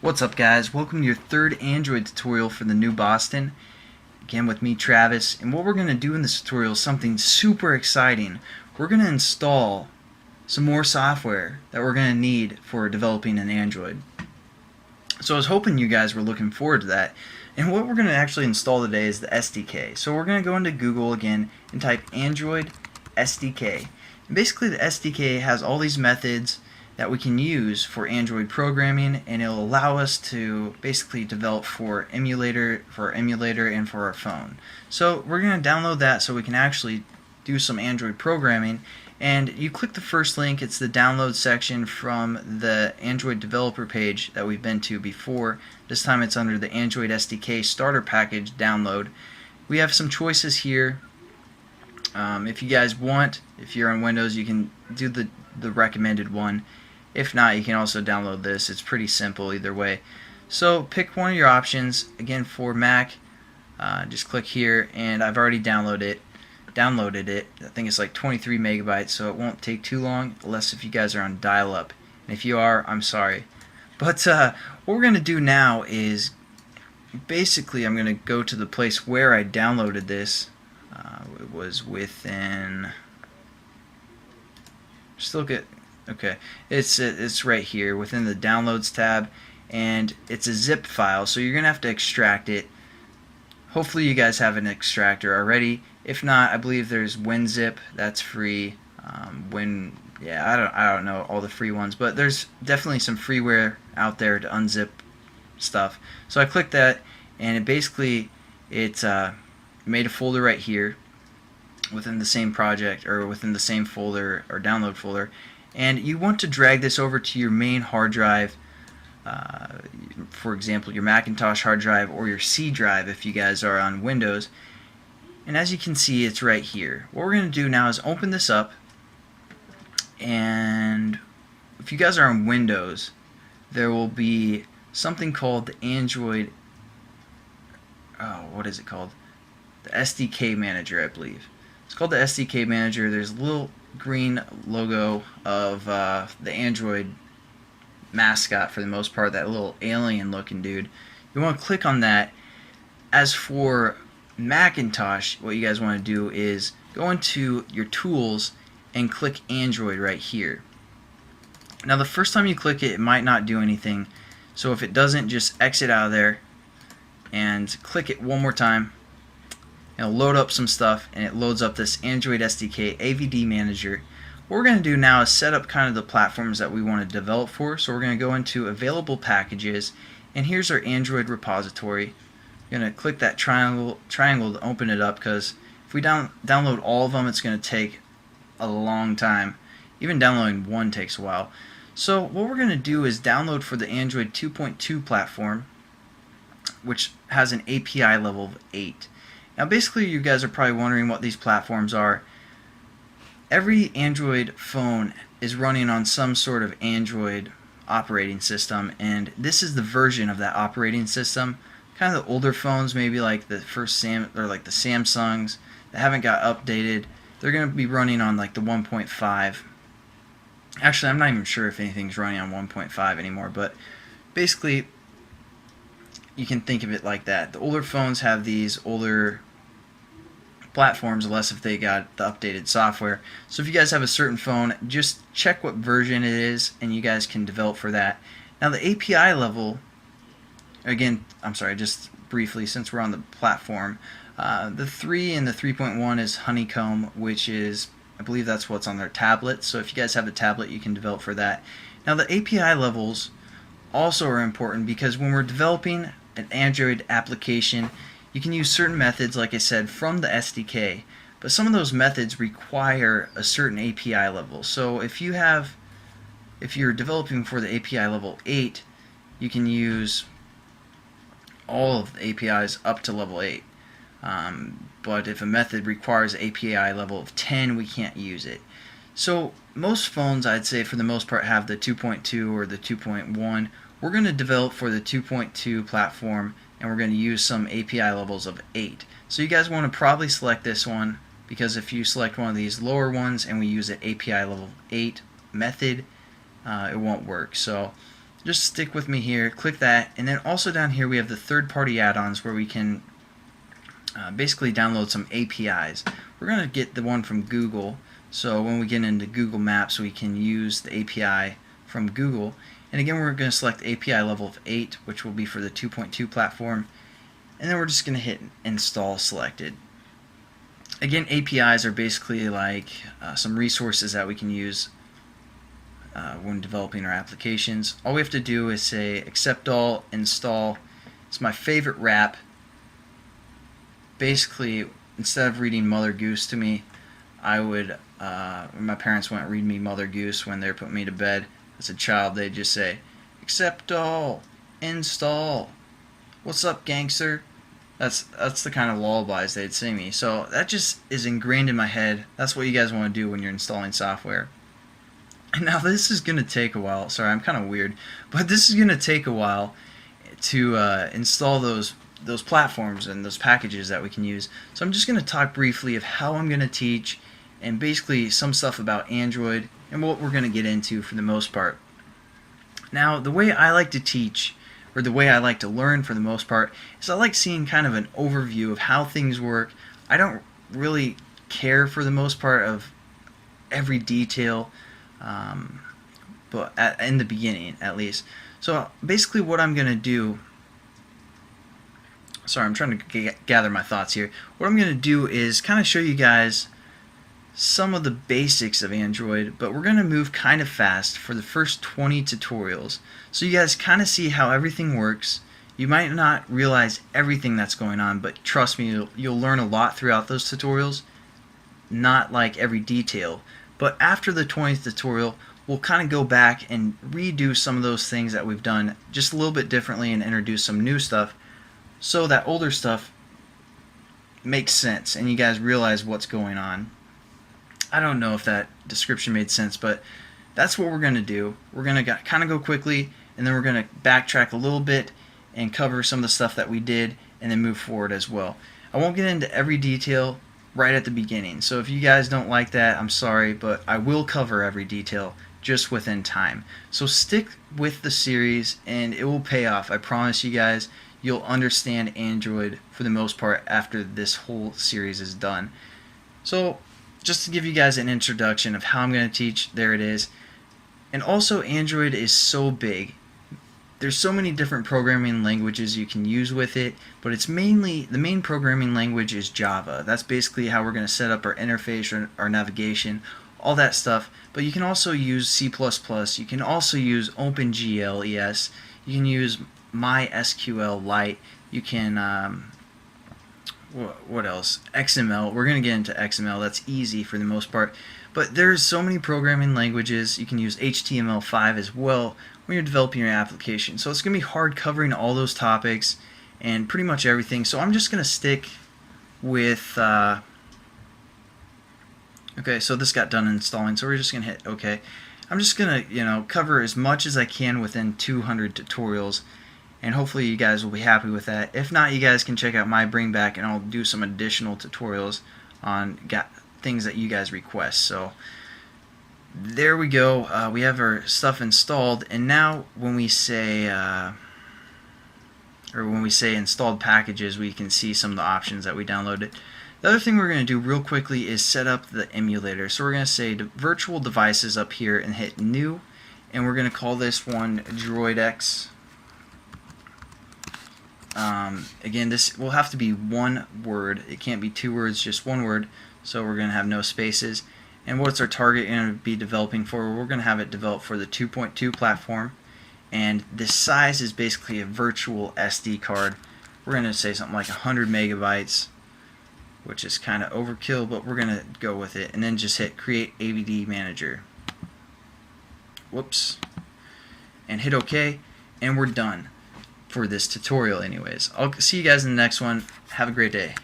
What's up, guys? Welcome to your third Android tutorial for the new Boston. Again with me, Travis, and what we're going to do in this tutorial is something super exciting. We're going to install some more software that we're going to need for developing an Android. So I was hoping you guys were looking forward to that. And what we're going to actually install today is the SDK. So we're going to go into Google again and type Android SDK. And basically the SDK has all these methods that we can use for Android programming, and it'll allow us to basically develop for Emulator and for our phone. So we're going to download that so we can actually do some Android programming. And you click the first link. It's the download section from the Android developer page that we've been to before. This time it's under the Android SDK starter package download. We have some choices here. If you guys want, if you're on Windows, you can do the recommended one. If not, you can also download this. It's pretty simple either way. So pick one of your options. Again, for Mac, just click here, and I've already downloaded it. I think it's like 23 megabytes, so it won't take too long, unless if you guys are on dial-up. And if you are, I'm sorry. But what we're going to do now is basically I'm going to go to the place where I downloaded this. It was within. Just look at. Okay, it's right here within the Downloads tab, and it's a zip file, so you're gonna have to extract it. Hopefully you guys have an extractor already. If not, I believe there's WinZip, that's free. I don't know all the free ones, but there's definitely some freeware out there to unzip stuff. So I clicked that, and it basically made a folder right here within the same project, or within the same folder or download folder. And you want to drag this over to your main hard drive, for example your Macintosh hard drive or your C drive if you guys are on Windows. And as you can see, it's right here. What we're going to do now is open this up, and if you guys are on Windows, there will be something called the Android, what is it called? The SDK Manager, I believe. It's called the SDK Manager. There's a little green logo of the Android mascot for the most part, that little alien looking dude. You want to click on that. As for Macintosh, what you guys want to do is go into your tools and click Android right here. Now the first time you click it, it might not do anything, so if it doesn't, just exit out of there and click it one more time. It'll load up some stuff, and it loads up this Android SDK AVD Manager. What we're going to do now is set up kind of the platforms that we want to develop for. So we're going to go into Available Packages, and here's our Android repository. We're going to click that triangle to open it up, because if we download all of them, it's going to take a long time. Even downloading one takes a while. So what we're going to do is download for the Android 2.2 platform, which has an API level of 8. Now basically you guys are probably wondering what these platforms are. Every Android phone is running on some sort of Android operating system, and this is the version of that operating system. Kind of the older phones, maybe like the like the Samsungs that haven't got updated, they're going to be running on like the 1.5. Actually, I'm not even sure if anything's running on 1.5 anymore, but basically you can think of it like that. The older phones have these older platforms, unless if they got the updated software. So if you guys have a certain phone, just check what version it is, and you guys can develop for that. Now the API level, again, I'm sorry, just briefly, since we're on the platform, the 3 and the 3.1 is Honeycomb, which is, I believe that's what's on their tablet. So if you guys have a tablet, you can develop for that. Now the API levels also are important, because when we're developing an Android application, you can use certain methods, like I said, from the SDK, but some of those methods require a certain API level. So if you're developing for the API level 8, you can use all of the APIs up to level 8. But if a method requires API level of 10, we can't use it. So most phones, I'd say for the most part, have the 2.2 or the 2.1. We're going to develop for the 2.2 platform, and we're going to use some API levels of 8. So you guys want to probably select this one, because if you select one of these lower ones and we use an API level 8 method, it won't work. So just stick with me here, click that, and then also down here we have the third-party add-ons where we can basically download some APIs. We're going to get the one from Google, so when we get into Google Maps we can use the API from Google. And again, we're going to select API level of 8, which will be for the 2.2 platform, and then we're just going to hit install selected. Again, APIs are basically like some resources that we can use when developing our applications. All we have to do is say accept all, install. It's my favorite wrap. Basically, instead of reading Mother Goose to me, I would, my parents wouldn't read me Mother Goose when they were putting me to bed as a child. They'd just say, accept all, install. What's up, gangster? That's the kind of lullabies they'd sing me. So that just is ingrained in my head. That's what you guys want to do when you're installing software. Now this is going to take a while. Sorry, I'm kind of weird. But this is going to take a while to install those platforms and those packages that we can use. So I'm just going to talk briefly of how I'm going to teach and basically some stuff about Android and what we're going to get into for the most part. Now the way I like to teach, or the way I like to learn for the most part, is I like seeing kind of an overview of how things work. I don't really care for the most part of every detail, but in the beginning at least. So basically what I'm going to do, sorry, I'm trying to gather my thoughts here. What I'm going to do is kind of show you guys some of the basics of Android, but we're going to move kind of fast for the first 20 tutorials, so you guys kind of see how everything works. You might not realize everything that's going on, but trust me, you'll learn a lot throughout those tutorials. Not like every detail, but after the 20th tutorial, we'll kind of go back and redo some of those things that we've done just a little bit differently and introduce some new stuff, so that older stuff makes sense and you guys realize what's going on. I don't know if that description made sense, but that's what we're going to do. We're going to kind of go quickly, and then we're going to backtrack a little bit and cover some of the stuff that we did, and then move forward as well. I won't get into every detail right at the beginning, so if you guys don't like that, I'm sorry, but I will cover every detail just within time. So stick with the series, and it will pay off. I promise you guys, you'll understand Android for the most part after this whole series is done. So just to give you guys an introduction of how I'm going to teach, there it is. And also, Android is so big. There's so many different programming languages you can use with it, but it's mainly, the main programming language is Java. That's basically how we're going to set up our interface, or our navigation, all that stuff. But you can also use C++, you can also use OpenGL, you can use MySQLite, you can what else? XML. We're going to get into XML. That's easy for the most part. But there's so many programming languages. You can use HTML5 as well when you're developing your application. So it's going to be hard covering all those topics and pretty much everything. So I'm just going to stick with... okay, so this got done installing, so we're just going to hit OK. I'm just going to, cover as much as I can within 200 tutorials. And hopefully you guys will be happy with that. If not, you guys can check out my bring back, and I'll do some additional tutorials on things that you guys request. So there we go. We have our stuff installed, and now when we say installed packages, we can see some of the options that we downloaded. The other thing we're going to do real quickly is set up the emulator. So we're going to say virtual devices up here and hit new, and we're going to call this one DroidX. Again, this will have to be one word. It can't be two words, just one word. So we're going to have no spaces. And what's our target going to be developing for? We're going to have it developed for the 2.2 platform. And this size is basically a virtual SD card. We're going to say something like 100 megabytes, which is kind of overkill, but we're going to go with it. And then just hit Create AVD Manager. Whoops. And hit OK. And we're done for this tutorial anyways. I'll see you guys in the next one. Have a great day.